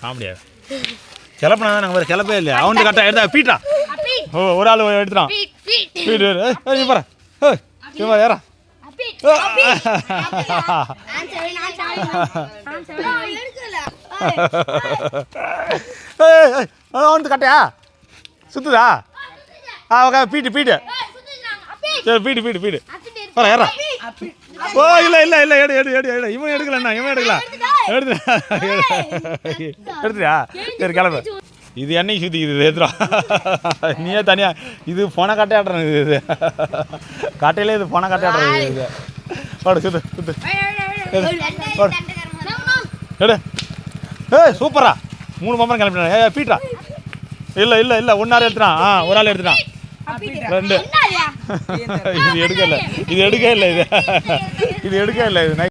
காமெடியா கிளப்பினா தான் நாங்கள் வேறு கிளப்பே இல்லையா அவனுக்கு கரெக்டாக எடுத்தா பீட்டா ஓ ஒரு ஆள் எடுத்துட்டான் பீட்டு நீ போகிற ஏ ஏறா அவனுக்கு கட்டையா சுத்துதா ஓகே பீட்டு சரி பீட்டு வர ஏறா ஓ இல்லை எடு இவன் எடுக்கலண்ணா இவன் எடுக்கலாம் எடுத்துறியா சரி கிளம்பு இது என்னைக்கு சுற்றிக்குது எடுத்துடா நீயே தனியாக இது போன கட்டையாடுறேன் இது கட்டையிலே இது போன கட்டையாடுறது இது பாடு சுத்து எடு சூப்பரா 3 பம்பரம் கிளம்பிட்டான் பீட்டா இல்லை ஒன்னாரு எடுத்துட்டான் ஒரு ஆள் எடுத்துட்டான் 2 இது எடுக்க இல்லை இது